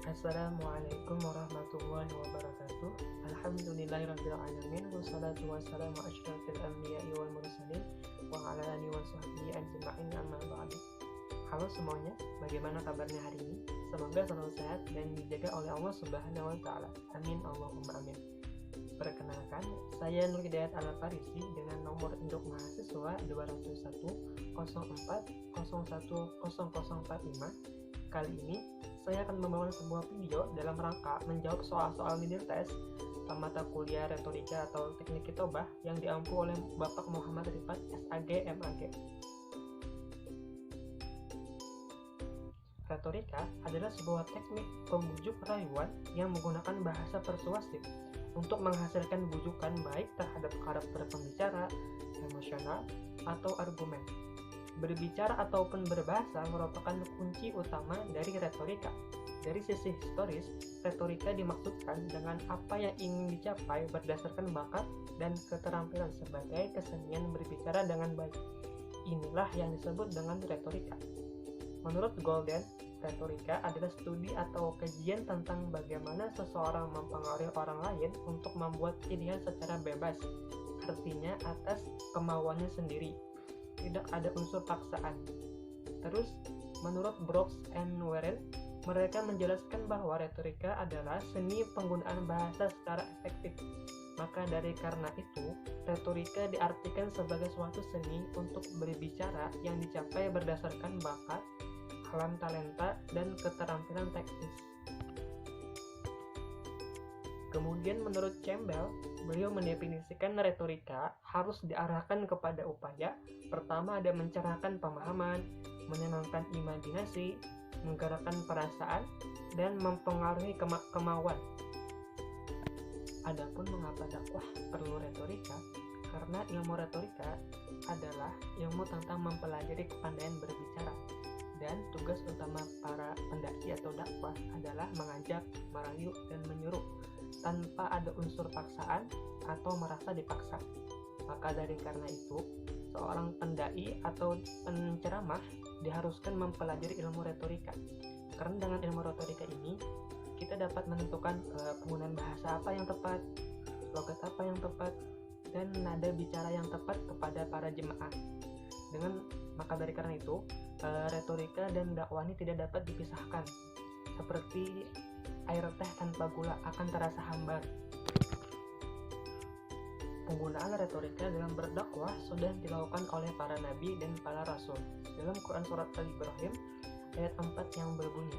Assalamualaikum warahmatullahi wabarakatuh. Alhamdulillahirabbil alamin wassalatu wassalamu asyrafil anbiya'i wal mursalin wa ala alihi wa sahbihi ajma'in amma ba'du. Halo semuanya, bagaimana kabarnya hari ini? Semoga selalu sehat dan dijaga oleh Allah Subhanahu wa taala. Amin Allahumma amin. Perkenalkan, saya Nur Hidayat Al-Farisi dengan nomor induk mahasiswa 201 04 01 0045. Kali ini saya akan membawakan sebuah video dalam rangka menjawab soal-soal mini tes mata kuliah retorika atau teknik kitobah yang diampu oleh Bapak Muhammad Rifat SAG MAG. Retorika adalah sebuah teknik pembujuk rayuan yang menggunakan bahasa persuasif untuk menghasilkan bujukan baik terhadap karakter pembicara, emosional, atau argumen. Berbicara ataupun berbahasa merupakan kunci utama dari retorika. Dari sisi historis, retorika dimaksudkan dengan apa yang ingin dicapai berdasarkan bakat dan keterampilan sebagai kesenian berbicara dengan baik. Inilah yang disebut dengan retorika. Menurut Golden, retorika adalah studi atau kajian tentang bagaimana seseorang mempengaruhi orang lain untuk membuat pilihan secara bebas, artinya atas kemauannya sendiri. Tidak ada unsur paksaan. Terus, menurut Brooks and Warren, mereka menjelaskan bahwa retorika adalah seni penggunaan bahasa secara efektif. Maka dari karena itu, retorika diartikan sebagai suatu seni untuk berbicara yang dicapai berdasarkan bakat, alam talenta, dan keterampilan teknis. Kemudian menurut Campbell, beliau mendefinisikan retorika harus diarahkan kepada upaya pertama ada mencerahkan pemahaman, menyenangkan imajinasi, menggerakkan perasaan, dan mempengaruhi kemauan. Adapun mengapa dakwah perlu retorika? Karena ilmu retorika adalah ilmu tentang mempelajari kepandaian berbicara, dan tugas utama para pendaki atau dakwah adalah mengajak, merayu, dan menyuruh tanpa ada unsur paksaan atau merasa dipaksa. Maka dari karena itu, seorang pendai atau penceramah diharuskan mempelajari ilmu retorika. Karena dengan ilmu retorika ini, kita dapat menentukan penggunaan bahasa apa yang tepat, logat apa yang tepat, dan nada bicara yang tepat kepada para jemaah. Maka dari karena itu, retorika dan dakwah ini tidak dapat dipisahkan. Seperti air teh tanpa gula akan terasa hambar. Penggunaan retorika dalam berdakwah sudah dilakukan oleh para nabi dan para rasul. Dalam Quran Surat Al-Ibrahim ayat 4 yang berbunyi,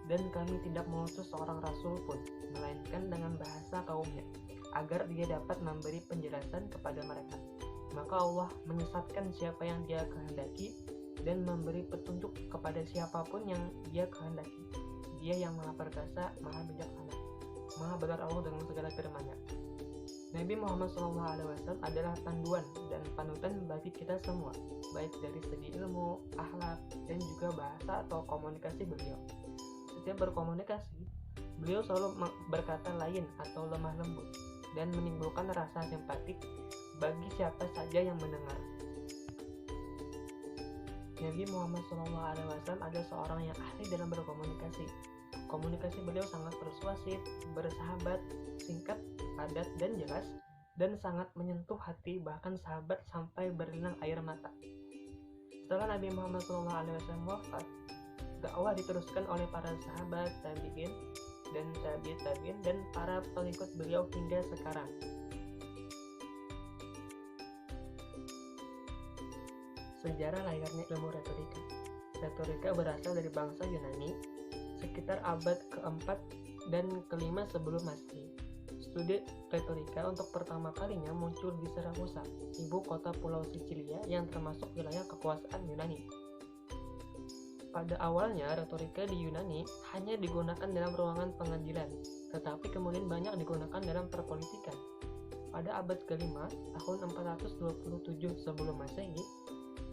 "Dan kami tidak mengutus seorang rasul pun, melainkan dengan bahasa kaumnya, agar dia dapat memberi penjelasan kepada mereka. Maka Allah menyesatkan siapa yang dia kehendaki dan memberi petunjuk kepada siapapun yang dia kehendaki. Dia yang maha perkasa, maha bijaksana." Maha benar Allah dengan segala firman-Nya. Nabi Muhammad SAW adalah panduan dan panutan bagi kita semua, baik dari segi ilmu, akhlak, dan juga bahasa atau komunikasi beliau. Setiap berkomunikasi, beliau selalu berkata lain atau lemah lembut dan menimbulkan rasa simpatik bagi siapa saja yang mendengar. Nabi Muhammad SAW adalah seorang yang ahli dalam berkomunikasi. Komunikasi beliau sangat persuasif, bersahabat, singkat, padat, dan jelas, dan sangat menyentuh hati bahkan sahabat sampai berlinang air mata. Setelah Nabi Muhammad SAW wafat, dakwah diteruskan oleh para sahabat, tabi'in, dan tabi'in, dan para pengikut beliau hingga sekarang. Sejarah lahirnya ilmu retorika. Retorika berasal dari bangsa Yunani sekitar abad ke-4 dan ke-5 sebelum Masehi. Studi retorika untuk pertama kalinya muncul di Sirakusa, ibu kota Pulau Sicilia yang termasuk wilayah kekuasaan Yunani. Pada awalnya, retorika di Yunani hanya digunakan dalam ruangan pengadilan, tetapi kemudian banyak digunakan dalam perpolitikan. Pada abad ke-5, tahun 427 sebelum Masehi,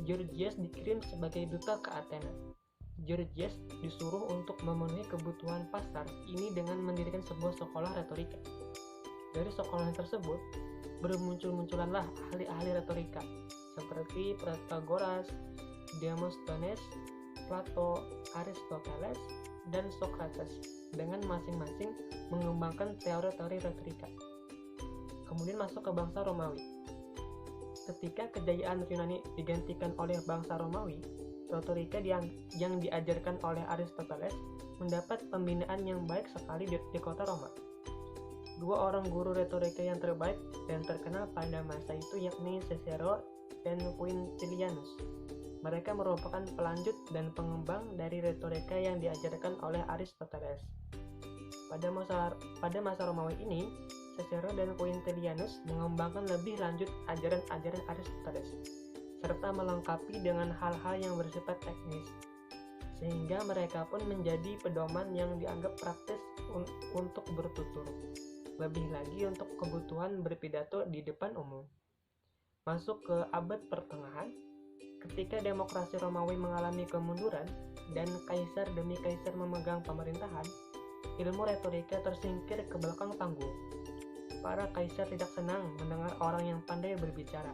Gorgias dikirim sebagai duta ke Athena. Gorgias disuruh untuk memenuhi kebutuhan pasar ini dengan mendirikan sebuah sekolah retorika. Dari sekolah tersebut, bermunculanlah ahli-ahli retorika seperti Protagoras, Demosthenes, Plato, Aristoteles, dan Socrates. dengan masing-masing mengembangkan teori-teori retorika. Kemudian masuk ke bangsa Romawi. Ketika kejayaan Yunani digantikan oleh bangsa Romawi, retorika yang diajarkan oleh Aristoteles mendapat pembinaan yang baik sekali di kota Roma. Dua orang guru retorika yang terbaik dan terkenal pada masa itu yakni Cicero dan Quintilianus. Mereka merupakan pelanjut dan pengembang dari retorika yang diajarkan oleh Aristoteles. Pada masa Romawi ini, Cicero dan Quintilianus mengembangkan lebih lanjut ajaran-ajaran Aristoteles, serta melengkapi dengan hal-hal yang bersifat teknis, sehingga mereka pun menjadi pedoman yang dianggap praktis untuk bertutur, lebih lagi untuk kebutuhan berpidato di depan umum. Masuk ke abad pertengahan, ketika demokrasi Romawi mengalami kemunduran dan kaisar demi kaisar memegang pemerintahan, ilmu retorika tersingkir ke belakang panggung. Para kaisar tidak senang mendengar orang yang pandai berbicara.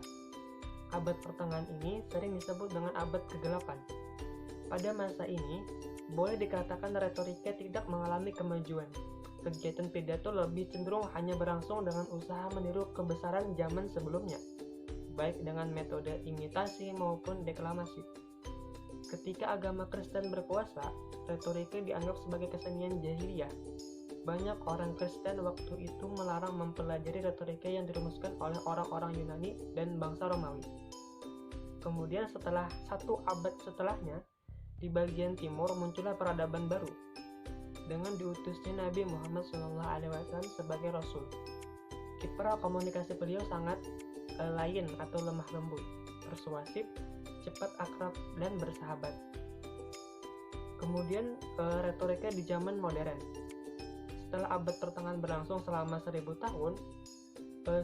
Abad pertengahan ini sering disebut dengan abad ke-8. Pada masa ini, boleh dikatakan retorika tidak mengalami kemajuan. Kegiatan pidato lebih cenderung hanya berlangsung dengan usaha meniru kebesaran zaman sebelumnya, baik dengan metode imitasi maupun deklamasi. Ketika agama Kristen berkuasa, retorika dianggap sebagai kesenian jahiliyah. Banyak orang Kristen waktu itu melarang mempelajari retorika yang dirumuskan oleh orang-orang Yunani dan bangsa Romawi. Kemudian setelah 1 abad setelahnya, di bagian timur muncullah peradaban baru dengan diutusnya Nabi Muhammad SAW sebagai Rasul. Kiprah komunikasi beliau sangat lain atau lemah lembut, persuasif, cepat akrab, dan bersahabat. Kemudian retorika di zaman modern. Setelah abad pertengahan berlangsung selama 1000 tahun,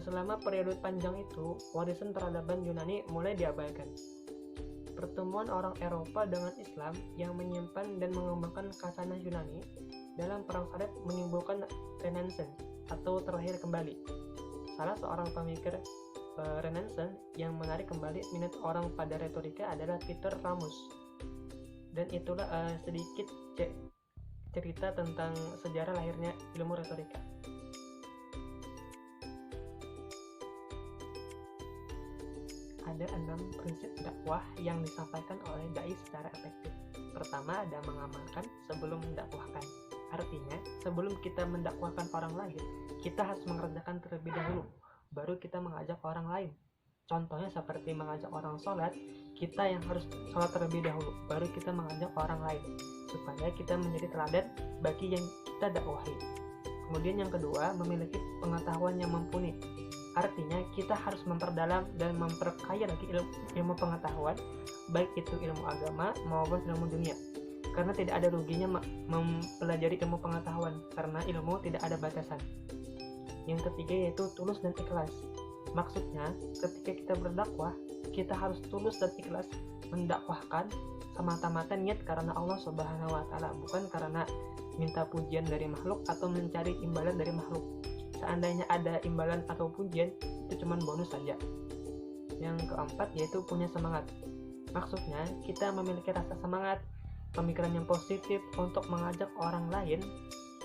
selama periode panjang itu, warisan peradaban Yunani mulai diabaikan. Pertemuan orang Eropa dengan Islam yang menyimpan dan mengembangkan khasanah Yunani dalam perang salib menimbulkan Renaissance atau terlahir kembali. Salah seorang pemikir Renaissance yang menarik kembali minat orang pada retorika adalah Peter Ramus. Dan itulah sedikit cerita tentang sejarah lahirnya ilmu retorika. Ada 6 prinsip dakwah yang disampaikan oleh dai secara efektif. Pertama, ada mengamalkan sebelum mendakwahkan. Artinya, sebelum kita mendakwahkan orang lain, kita harus mengerjakan terlebih dahulu, baru kita mengajak orang lain. Contohnya seperti mengajak orang sholat, kita yang harus sholat terlebih dahulu, baru kita mengajak orang lain, supaya kita menjadi teladan bagi yang kita dakwahi. Kemudian yang kedua, memiliki pengetahuan yang mumpuni. Artinya kita harus memperdalam dan memperkaya lagi ilmu pengetahuan, baik itu ilmu agama maupun ilmu dunia. Karena tidak ada ruginya mempelajari ilmu pengetahuan, karena ilmu tidak ada batasan. Yang ketiga yaitu tulus dan ikhlas. Maksudnya, ketika kita berdakwah, kita harus tulus dan ikhlas mendakwahkan semata-mata niat karena Allah Subhanahu wa Ta'ala, bukan karena minta pujian dari makhluk atau mencari imbalan dari makhluk. Seandainya ada imbalan atau pujian, itu cuma bonus saja. Yang keempat yaitu punya semangat. Maksudnya, kita memiliki rasa semangat, pemikiran yang positif untuk mengajak orang lain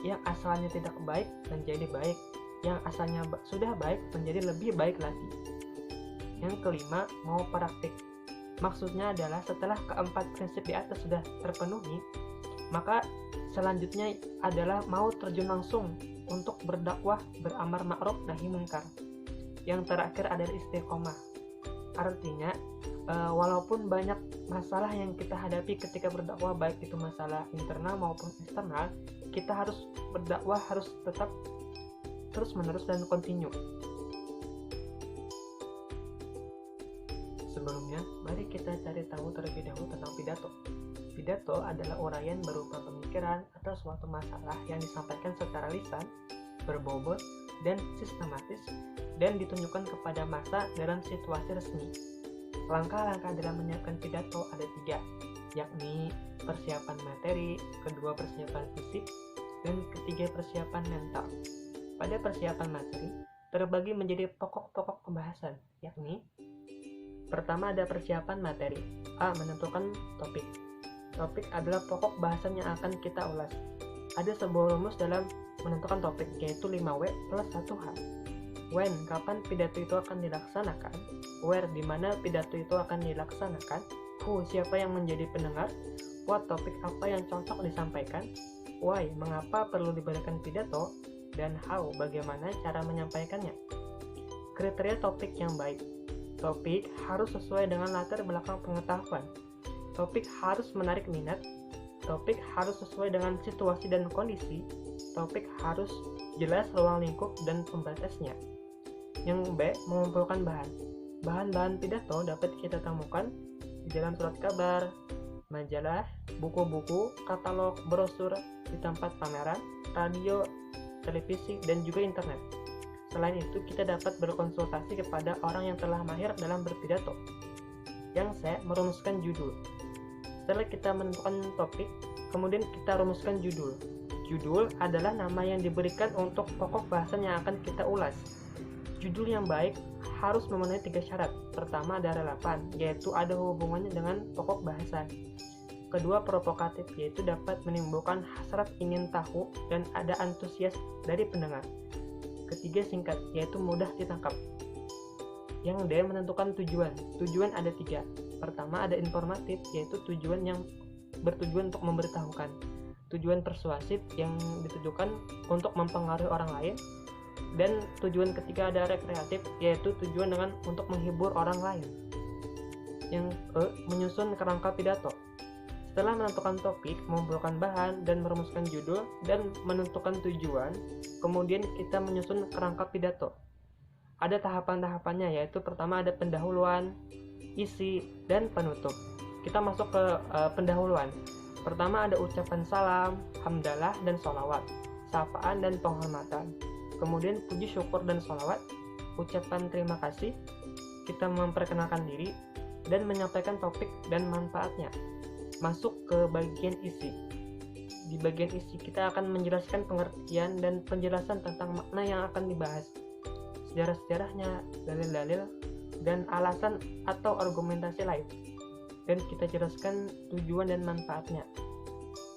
yang asalnya tidak baik menjadi baik, yang asalnya sudah baik menjadi lebih baik lagi. Yang kelima, mau praktik. Maksudnya adalah setelah keempat prinsip di atas sudah terpenuhi, maka selanjutnya adalah mau terjun langsung untuk berdakwah, beramar ma'ruf nahi munkar. Yang terakhir adalah istiqomah. Artinya, walaupun banyak masalah yang kita hadapi ketika berdakwah, baik itu masalah internal maupun eksternal, kita harus berdakwah harus tetap terus-menerus dan kontinu. Sebelumnya, mari kita cari tahu terlebih dahulu tentang pidato. Pidato adalah uraian berupa pemikiran atau suatu masalah yang disampaikan secara lisan, berbobot, dan sistematis, dan ditunjukkan kepada massa dalam situasi resmi. Langkah-langkah dalam menyiapkan pidato ada 3, yakni persiapan materi, kedua persiapan fisik, dan ketiga persiapan mental. Pada persiapan materi, terbagi menjadi pokok-pokok pembahasan, yakni pertama ada persiapan materi. A. Menentukan topik. Topik adalah pokok bahasan yang akan kita ulas. Ada sebuah rumus dalam menentukan topik, yaitu 5W plus 1H. When, kapan pidato itu akan dilaksanakan. Where, di mana pidato itu akan dilaksanakan. Who, siapa yang menjadi pendengar. What, topik apa yang cocok disampaikan. Why, mengapa perlu diberikan pidato. Dan how, bagaimana cara menyampaikannya. Kriteria topik yang baik. Topik harus sesuai dengan latar belakang pengetahuan. Topik harus menarik minat. Topik harus sesuai dengan situasi dan kondisi. Topik harus jelas ruang lingkup dan pembatasnya. Yang B, mengumpulkan bahan. Bahan-bahan pidato dapat kita temukan di dalam surat kabar, majalah, buku-buku, katalog, brosur, di tempat pameran, radio, televisi, dan juga internet. Selain itu, kita dapat berkonsultasi kepada orang yang telah mahir dalam berpidato. Yang C, merumuskan judul. Setelah kita menentukan topik, kemudian kita rumuskan judul. Judul adalah nama yang diberikan untuk pokok bahasan yang akan kita ulas. Judul yang baik harus memenuhi 3 syarat. Pertama, ada relevan, yaitu ada hubungannya dengan pokok bahasan. Kedua, provokatif, yaitu dapat menimbulkan hasrat ingin tahu dan ada antusias dari pendengar. Ketiga, singkat, yaitu mudah ditangkap. Yang D, menentukan tujuan. Tujuan ada 3. Pertama, ada informatif, yaitu tujuan yang bertujuan untuk memberitahukan. Tujuan persuasif yang ditujukan untuk mempengaruhi orang lain. Dan tujuan ketiga ada rekreatif, yaitu tujuan dengan untuk menghibur orang lain. Yang E, menyusun kerangka pidato. Setelah menentukan topik, mengumpulkan bahan, dan merumuskan judul, dan menentukan tujuan, kemudian kita menyusun kerangka pidato. Ada tahapan-tahapannya, yaitu pertama ada pendahuluan, isi, dan penutup. Kita masuk ke pendahuluan. Pertama ada ucapan salam, hamdalah, dan sholawat, sapaan dan penghormatan. Kemudian puji syukur dan sholawat, ucapan terima kasih, kita memperkenalkan diri, dan menyampaikan topik dan manfaatnya. Masuk ke bagian isi. Di bagian isi kita akan menjelaskan pengertian dan penjelasan tentang makna yang akan dibahas, sejarah-sejarahnya, dalil-dalil, dan alasan atau argumentasi lain, dan kita jelaskan tujuan dan manfaatnya.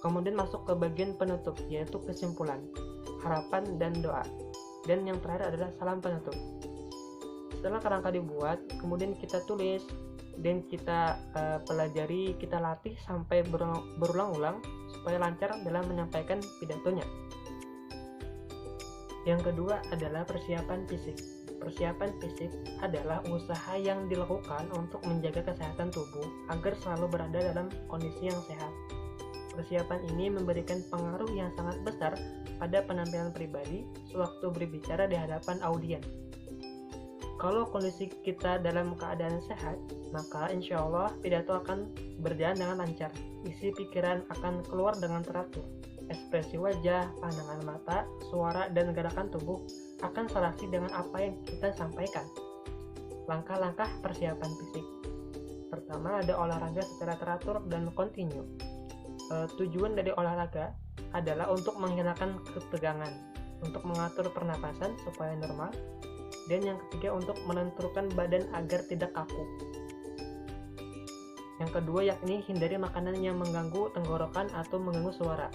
Kemudian masuk ke bagian penutup, yaitu kesimpulan, harapan, dan doa. Dan yang terakhir adalah salam penutup. Setelah kerangka dibuat, kemudian kita tulis dan kita pelajari, kita latih sampai berulang-ulang supaya lancar dalam menyampaikan pidatonya. Yang kedua adalah persiapan fisik. Persiapan fisik adalah usaha yang dilakukan untuk menjaga kesehatan tubuh agar selalu berada dalam kondisi yang sehat. Persiapan ini memberikan pengaruh yang sangat besar pada penampilan pribadi sewaktu berbicara di hadapan audiens. Kalau kondisi kita dalam keadaan sehat, maka insya Allah pidato akan berjalan dengan lancar. Isi pikiran akan keluar dengan teratur. Ekspresi wajah, pandangan mata, suara, dan gerakan tubuh akan serasi dengan apa yang kita sampaikan. Langkah-langkah persiapan fisik. Pertama, ada olahraga secara teratur dan kontinu. Tujuan dari olahraga adalah untuk menghilangkan ketegangan, untuk mengatur pernapasan supaya normal, dan yang ketiga untuk menentukan badan agar tidak kaku. Yang kedua yakni hindari makanan yang mengganggu tenggorokan atau mengganggu suara.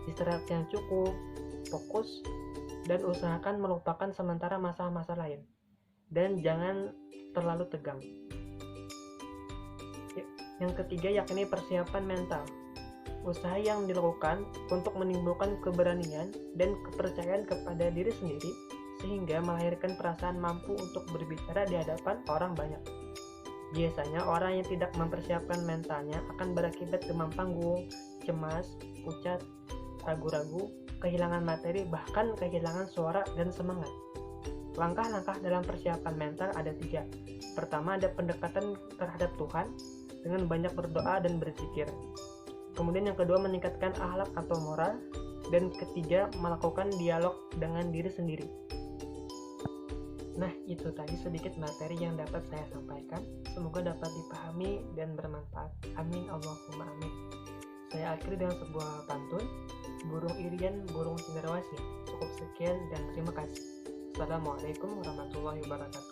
Istirahat yang cukup, fokus, dan usahakan melupakan sementara masalah-masalah lain, dan jangan terlalu tegang. Yang ketiga yakni persiapan mental. Usaha yang dilakukan untuk menimbulkan keberanian dan kepercayaan kepada diri sendiri sehingga melahirkan perasaan mampu untuk berbicara di hadapan orang banyak. Biasanya orang yang tidak mempersiapkan mentalnya akan berakibat demam panggung, cemas, pucat, ragu-ragu, kehilangan materi, bahkan kehilangan suara dan semangat. Langkah-langkah dalam persiapan mental ada 3. Pertama ada pendekatan terhadap Tuhan dengan banyak berdoa dan berzikir. Kemudian yang kedua meningkatkan akhlak atau moral, dan ketiga melakukan dialog dengan diri sendiri. Nah, itu tadi sedikit materi yang dapat saya sampaikan. Semoga dapat dipahami dan bermanfaat. Amin Allahumma amin. Saya akhiri dengan sebuah pantun, burung irian, burung cenderawasih. Cukup sekian dan terima kasih. Assalamualaikum warahmatullahi wabarakatuh.